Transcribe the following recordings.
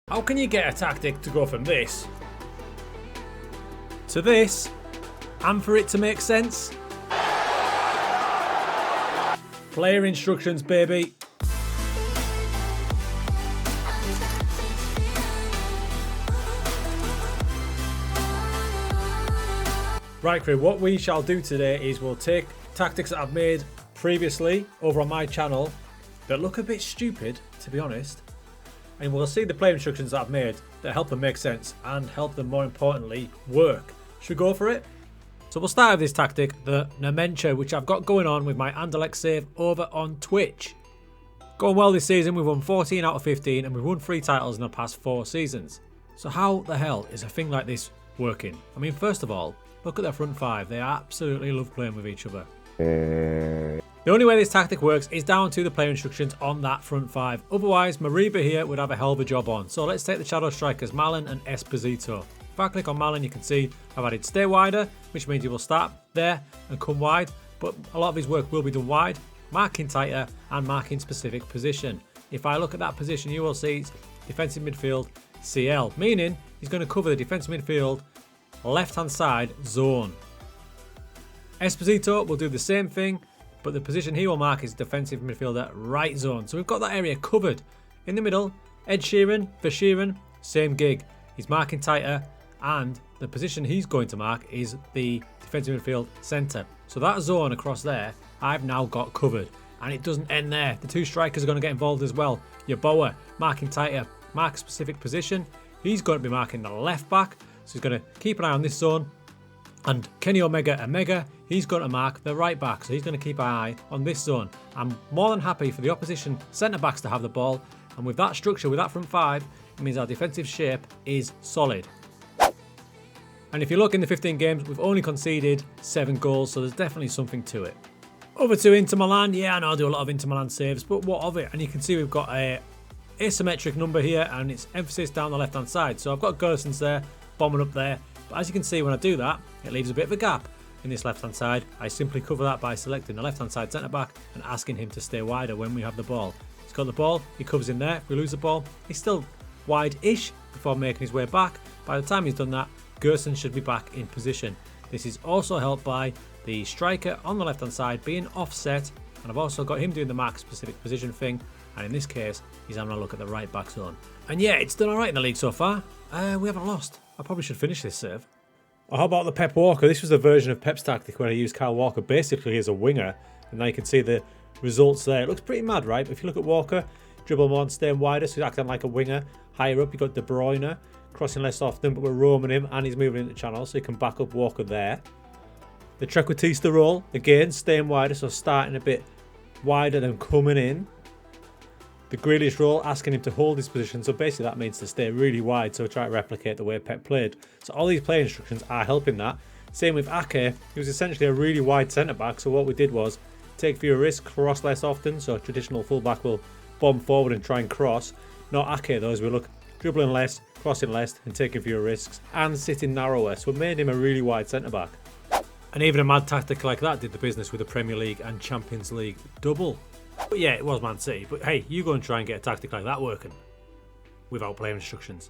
How can you get a tactic to go from this to this and for it to make sense? Player instructions, baby. Right, crew, what we shall do today is we'll take tactics that I've made previously over on my channel that look a bit stupid, to be honest, and we'll see the player instructions that I've made that help them make sense and help them, more importantly, work. Should we go for it? So we'll start with this tactic, the Nomento, which I've got going on with my Anderlecht save over on Twitch. Going well this season, we've won 14 out of 15 and we've won 3 titles in the past 4 seasons. So how the hell is a thing like this working? I mean, first of all, look at their front 5. They absolutely love playing with each other. The only way this tactic works is down to the player instructions on that front 5. Otherwise, Mariba here would have a hell of a job on. So let's take the shadow strikers, Malin and Esposito. If I click on Malin, you can see I've added stay wider, which means he will start there and come wide. But a lot of his work will be done wide, marking tighter and marking specific position. If I look at that position, you will see it's defensive midfield CL, meaning he's going to cover the defensive midfield left-hand side zone. Esposito will do the same thing, but the position he will mark is defensive midfielder right zone. So we've got that area covered. In the middle, Ed Sheeran, for Sheeran, same gig. He's marking tighter, and the position he's going to mark is the defensive midfield centre. So that zone across there, I've now got covered. And it doesn't end there. The 2 strikers are going to get involved as well. Your Boa, marking tighter, mark a specific position. He's going to be marking the left back. So he's going to keep an eye on this zone. And Kenny Omega, he's going to mark the right back. So he's going to keep an eye on this zone. I'm more than happy for the opposition centre-backs to have the ball. And with that structure, with that front 5, it means our defensive shape is solid. And if you look in the 15 games, we've only conceded 7 goals. So there's definitely something to it. Over to Inter Milan. Yeah, I know I do a lot of Inter Milan saves, but what of it? And you can see we've got a asymmetric number here, and it's emphasis down the left-hand side. So I've got Gersons there, bombing up there. But as you can see, when I do that, it leaves a bit of a gap in this left-hand side. I simply cover that by selecting the left-hand side centre-back and asking him to stay wider when we have the ball. He's got the ball, he covers in there. If we lose the ball, he's still wide-ish before making his way back. By the time he's done that, Gerson should be back in position. This is also helped by the striker on the left-hand side being offset, and I've also got him doing the mark-specific position thing, and in this case, he's having a look at the right-back zone. And yeah, it's done alright in the league so far. We haven't lost. I probably should finish this serve. Or how about the Pep Walker? This was a version of Pep's tactic where I used Kyle Walker basically as a winger. And now you can see the results there. It looks pretty mad, right? But if you look at Walker, dribble more and staying wider, so he's acting like a winger. Higher up, you've got De Bruyne, crossing less often, but we're roaming him and he's moving into channel, so you can back up Walker there. The Trequartista roll, again, staying wider, so starting a bit wider than coming in. The Grealish roll, asking him to hold his position, so basically that means to stay really wide, so try to replicate the way Pep played. So all these play instructions are helping that. Same with Ake, he was essentially a really wide centre-back, so what we did was take fewer risks, cross less often, so a traditional full-back will bomb forward and try and cross. Not Ake though, as we look dribbling less, crossing less, and taking fewer risks, and sitting narrower, so it made him a really wide centre-back. And even a mad tactic like that did the business with the Premier League and Champions League double. But yeah, it was Man City. But hey, you go and try and get a tactic like that working without player instructions.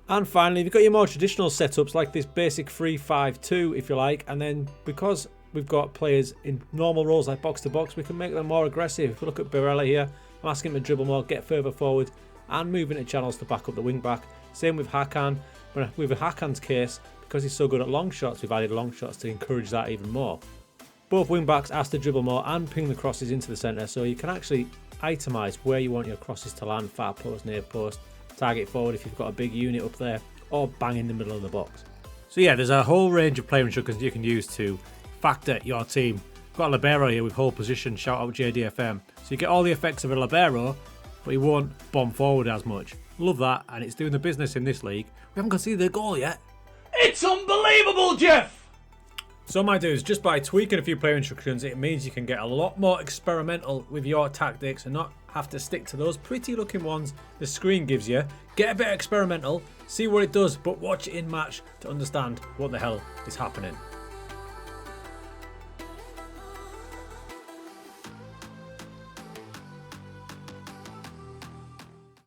And finally, you've got your more traditional setups like this basic 3-5-2, if you like. And then because we've got players in normal roles like box to box, we can make them more aggressive. If we look at Barella here, I'm asking him to dribble more, get further forward, and move into channels to back up the wing back. Same with Hakan. But with Hakan's case, because he's so good at long shots, we've added long shots to encourage that even more. Both wing backs asked to dribble more and ping the crosses into the centre, so you can actually itemise where you want your crosses to land, far post, near post, target forward if you've got a big unit up there, or bang in the middle of the box. So yeah, there's a whole range of player instructions you can use to factor your team. We've got a libero here with hold position, shout out JDFM. So you get all the effects of a libero, but he won't bomb forward as much. Love that, and it's doing the business in this league. We haven't conceded a goal yet. It's unbelievable, Jeff! So my dudes, just by tweaking a few player instructions, it means you can get a lot more experimental with your tactics and not have to stick to those pretty looking ones the screen gives you. Get a bit experimental, see what it does, but watch it in match to understand what the hell is happening.